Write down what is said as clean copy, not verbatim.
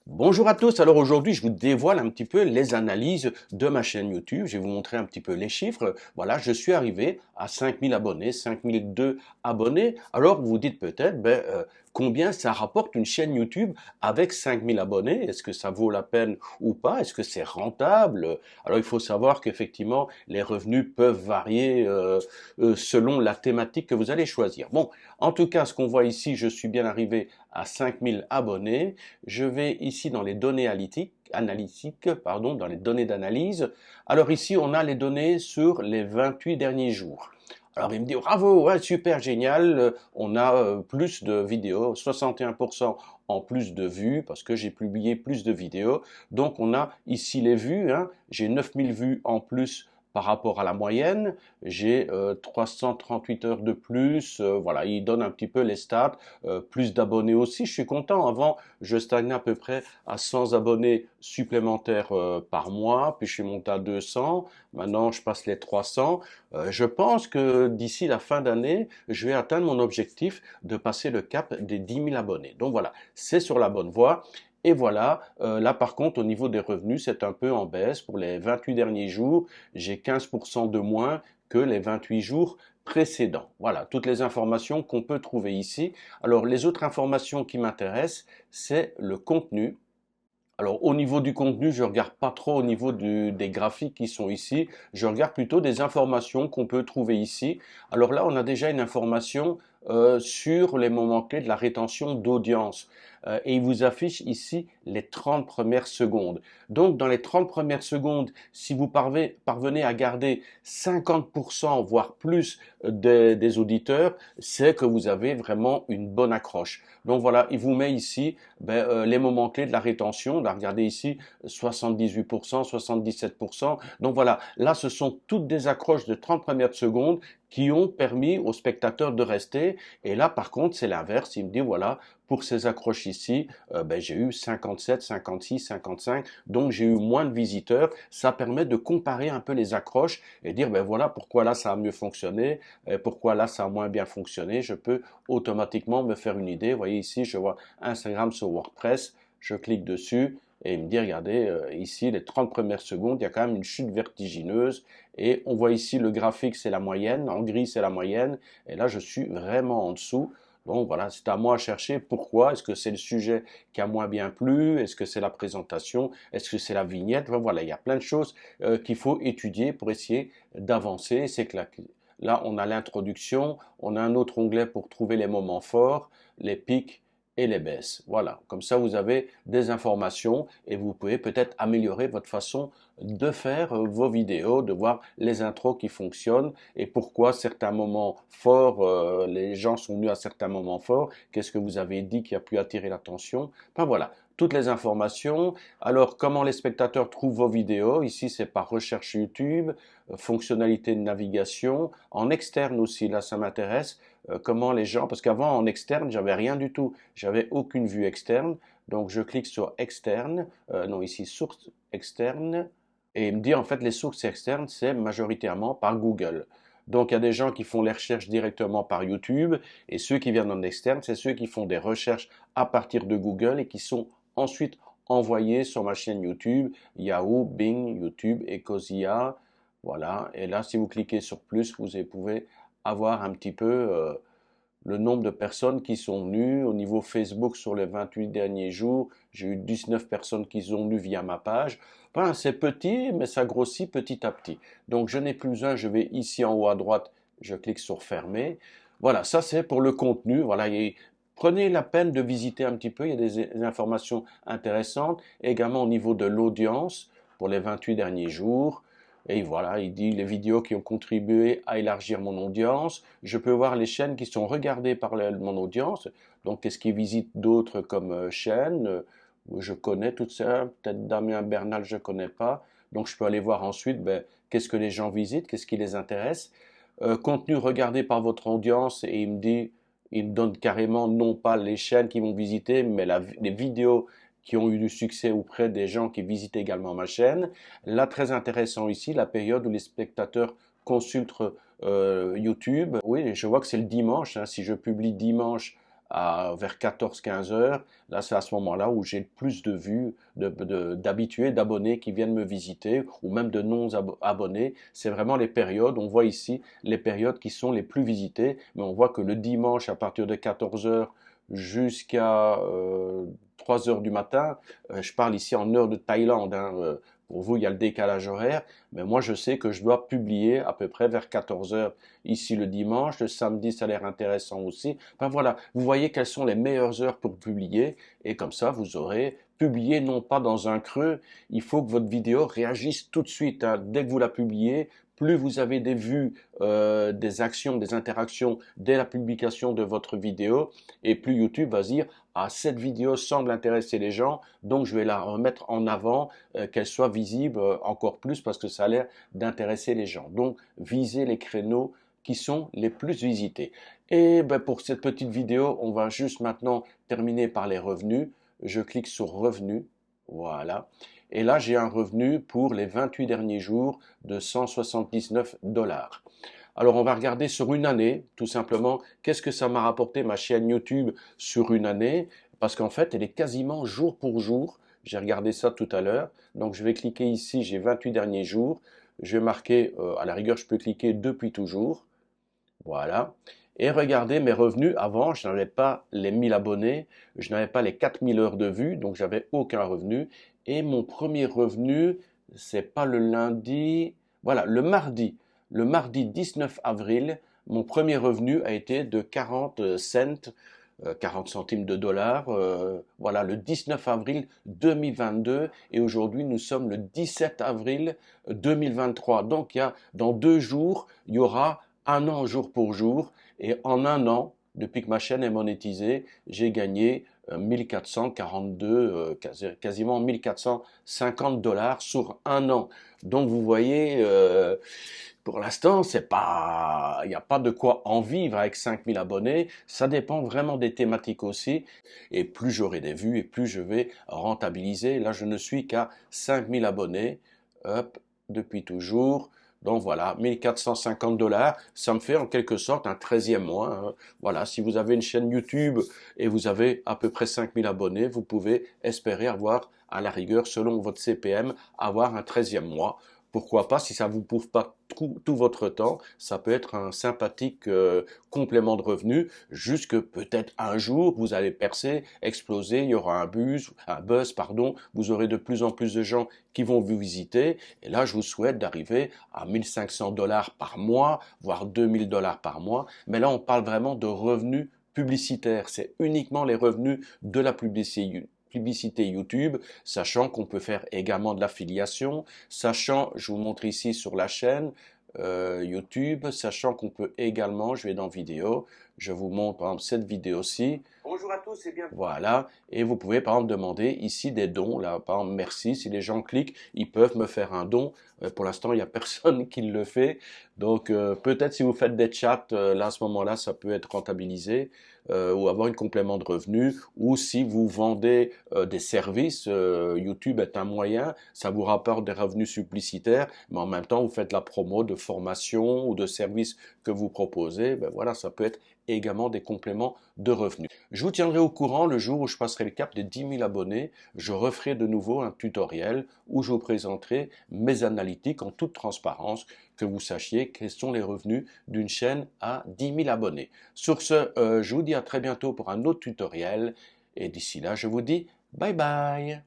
Bonjour à tous, alors aujourd'hui je vous dévoile un petit peu les analyses de ma chaîne YouTube, je vais vous montrer un petit peu les chiffres. Voilà, je suis arrivé à 5000 abonnés, 5002 abonnés. Alors vous vous dites peut-être, combien ça rapporte une chaîne YouTube avec 5000 abonnés? Est-ce que ça vaut la peine ou pas? Est-ce que c'est rentable? Alors il faut savoir qu'effectivement les revenus peuvent varier selon la thématique que vous allez choisir. Bon, en tout cas ce qu'on voit ici, je suis bien arrivé à 5000 abonnés. Je vais ici dans les données analytiques, pardon, dans les données d'analyse. Alors ici, on a les données sur les 28 derniers jours. Alors il me dit bravo, ouais, super génial, on a plus de vidéos, 61% en plus de vues parce que j'ai publié plus de vidéos. Donc on a ici les vues, hein, j'ai 9000 vues en plus par rapport à la moyenne, j'ai 338 heures de plus, voilà, il donne un petit peu les stats, plus d'abonnés aussi, je suis content. Avant, je stagnais à peu près à 100 abonnés supplémentaires par mois, puis je suis monté à 200, maintenant je passe les 300. Je pense que d'ici la fin d'année, je vais atteindre mon objectif de passer le cap des 10 000 abonnés. Donc voilà, c'est sur la bonne voie. Et voilà, là par contre au niveau des revenus, c'est un peu en baisse. Pour les 28 derniers jours, j'ai 15% de moins que les 28 jours précédents. Voilà, toutes les informations qu'on peut trouver ici. Alors les autres informations qui m'intéressent, c'est le contenu. Alors au niveau du contenu, je regarde pas trop au niveau des graphiques qui sont ici, je regarde plutôt des informations qu'on peut trouver ici. Alors là, on a déjà une information sur les moments clés de la rétention d'audience. Et il vous affiche ici les 30 premières secondes. Donc dans les 30 premières secondes, si vous parvenez à garder 50% voire plus des auditeurs, c'est que vous avez vraiment une bonne accroche. Donc voilà, il vous met ici les moments clés de la rétention. Là, regardez ici, 78%, 77%. Donc voilà, là, ce sont toutes des accroches de 30 premières secondes qui ont permis aux spectateurs de rester. Et là, par contre, c'est l'inverse. Il me dit, voilà, pour ces accroches ici, j'ai eu 57, 56, 55. Donc, j'ai eu moins de visiteurs. Ça permet de comparer un peu les accroches et dire, ben voilà, pourquoi là, ça a mieux fonctionné, et pourquoi là, ça a moins bien fonctionné. Je peux automatiquement me faire une idée. Vous voyez ici, je vois Instagram sur WordPress, je clique dessus et il me dit, regardez, ici, les 30 premières secondes, il y a quand même une chute vertigineuse. Et on voit ici le graphique, c'est la moyenne, en gris, c'est la moyenne. Et là, je suis vraiment en dessous. Donc voilà, c'est à moi à chercher pourquoi. Est-ce que c'est le sujet qui a moins bien plu? Est-ce que c'est la présentation? Est-ce que c'est la vignette? Enfin, voilà, il y a plein de choses qu'il faut étudier pour essayer d'avancer. C'est que là, on a l'introduction, on a un autre onglet pour trouver les moments forts, les pics et les baisses. Voilà, comme ça vous avez des informations et vous pouvez peut-être améliorer votre façon de faire vos vidéos, de voir les intros qui fonctionnent et pourquoi certains moments forts, les gens sont venus à certains moments forts, qu'est-ce que vous avez dit qui a pu attirer l'attention. Enfin voilà, toutes les informations. Alors comment les spectateurs trouvent vos vidéos? Ici c'est par recherche YouTube, fonctionnalité de navigation, en externe aussi, là ça m'intéresse. Comment les gens, parce qu'avant en externe j'avais rien du tout, j'avais aucune vue externe, donc je clique sur externe, non ici source externe, et il me dit en fait les sources externes c'est majoritairement par Google. Donc il y a des gens qui font les recherches directement par YouTube, et ceux qui viennent en externe, c'est ceux qui font des recherches à partir de Google et qui sont ensuite envoyés sur ma chaîne YouTube, Yahoo, Bing, YouTube, Ecosia, voilà. Et là, si vous cliquez sur plus, vous pouvez avoir un petit peu le nombre de personnes qui sont venues. Au niveau Facebook, sur les 28 derniers jours, j'ai eu 19 personnes qui sont venues via ma page. Enfin, c'est petit, mais ça grossit petit à petit. Donc, je n'ai plus un, je vais ici en haut à droite, je clique sur fermer. Voilà, ça c'est pour le contenu. Voilà, et prenez la peine de visiter un petit peu, il y a des informations intéressantes. Également au niveau de l'audience pour les 28 derniers jours. Et voilà, il dit les vidéos qui ont contribué à élargir mon audience. Je peux voir les chaînes qui sont regardées par mon audience. Donc, qu'est-ce qui visite d'autres comme chaînes? Je connais toutes ça. Peut-être Damien Bernal, je connais pas. Donc, je peux aller voir ensuite qu'est-ce que les gens visitent, qu'est-ce qui les intéresse. Contenu regardé par votre audience et il me donne carrément non pas les chaînes qui vont visiter, mais les vidéos qui ont eu du succès auprès des gens qui visitent également ma chaîne. Là, très intéressant ici, la période où les spectateurs consultent YouTube. Oui, je vois que c'est le dimanche, hein. Si je publie dimanche vers 14-15 heures. Là, c'est à ce moment-là où j'ai le plus de vues, d'habitués, d'abonnés qui viennent me visiter ou même de non-abonnés. C'est vraiment les périodes. On voit ici les périodes qui sont les plus visitées. Mais on voit que le dimanche, à partir de 14 heures jusqu'à 3 heures du matin, je parle ici en heure de Thaïlande, hein, pour vous, il y a le décalage horaire, mais moi, je sais que je dois publier à peu près vers 14 heures ici le dimanche. Le samedi, ça a l'air intéressant aussi. Enfin voilà, vous voyez quelles sont les meilleures heures pour publier, et comme ça, vous aurez publié non pas dans un creux. Il faut que votre vidéo réagisse tout de suite, hein. Dès que vous la publiez, plus vous avez des vues, des actions, des interactions dès la publication de votre vidéo, et plus YouTube va se dire, ah, cette vidéo semble intéresser les gens, donc je vais la remettre en avant, qu'elle soit visible encore plus parce que ça a l'air d'intéresser les gens. Donc, visez les créneaux qui sont les plus visités. Et ben, pour cette petite vidéo, on va juste maintenant terminer par les revenus. Je clique sur revenus, voilà. Et là, j'ai un revenu pour les 28 derniers jours de 179 dollars. Alors, on va regarder sur une année, tout simplement, qu'est-ce que ça m'a rapporté ma chaîne YouTube sur une année, parce qu'en fait, elle est quasiment jour pour jour. J'ai regardé ça tout à l'heure. Donc, je vais cliquer ici, j'ai 28 derniers jours. Je vais marquer, à la rigueur, je peux cliquer depuis toujours. Voilà. Et regardez mes revenus. Avant, je n'avais pas les 1000 abonnés, je n'avais pas les 4000 heures de vue, donc j'avais aucun revenu. Et mon premier revenu, c'est pas le lundi, voilà, le mardi. Le mardi 19 avril, mon premier revenu a été de 40 cents, 40 centimes de dollars, voilà, le 19 avril 2022. Et aujourd'hui, nous sommes le 17 avril 2023. Donc, dans 2 jours, il y aura un an jour pour jour. Et en un an, depuis que ma chaîne est monétisée, j'ai gagné 1442, quasiment 1450 dollars sur un an. Donc vous voyez, pour l'instant, c'est pas, il n'y a pas de quoi en vivre avec 5000 abonnés. Ça dépend vraiment des thématiques aussi. Et plus j'aurai des vues et plus je vais rentabiliser. Là, je ne suis qu'à 5000 abonnés. Hop, depuis toujours. Donc voilà, 1450 dollars, ça me fait en quelque sorte un 13e mois, hein. Voilà, si vous avez une chaîne YouTube et vous avez à peu près 5000 abonnés, vous pouvez espérer avoir, à la rigueur, selon votre CPM, avoir un 13e mois. Pourquoi pas, si ça vous bouffe pas tout votre temps, ça peut être un sympathique complément de revenus, jusque peut-être un jour vous allez percer, exploser, il y aura un buzz, pardon, vous aurez de plus en plus de gens qui vont vous visiter, et là je vous souhaite d'arriver à 1500 dollars par mois, voire 2000 dollars par mois, mais là on parle vraiment de revenus publicitaires, c'est uniquement les revenus de la publicité YouTube, sachant qu'on peut faire également de l'affiliation, sachant, je vous montre ici sur la chaîne YouTube, sachant qu'on peut également, je vais dans vidéo, je vous montre par exemple cette vidéo-ci. Bonjour à tous et bienvenue. Voilà, et vous pouvez par exemple demander ici des dons, là par exemple merci, si les gens cliquent, ils peuvent me faire un don. Pour l'instant, il n'y a personne qui le fait, donc peut-être si vous faites des chats, là à ce moment-là, ça peut être rentabilisé. Ou avoir une complément de revenus, ou si vous vendez des services, YouTube est un moyen, ça vous rapporte des revenus publicitaires, mais en même temps vous faites la promo de formation ou de services que vous proposez, ben voilà, ça peut être également des compléments de revenus. Je vous tiendrai au courant le jour où je passerai le cap des 10 000 abonnés. Je referai de nouveau un tutoriel où je vous présenterai mes analytiques en toute transparence, que vous sachiez quels sont les revenus d'une chaîne à 10 000 abonnés. Sur ce, je vous dis à très bientôt pour un autre tutoriel et d'ici là, je vous dis bye bye.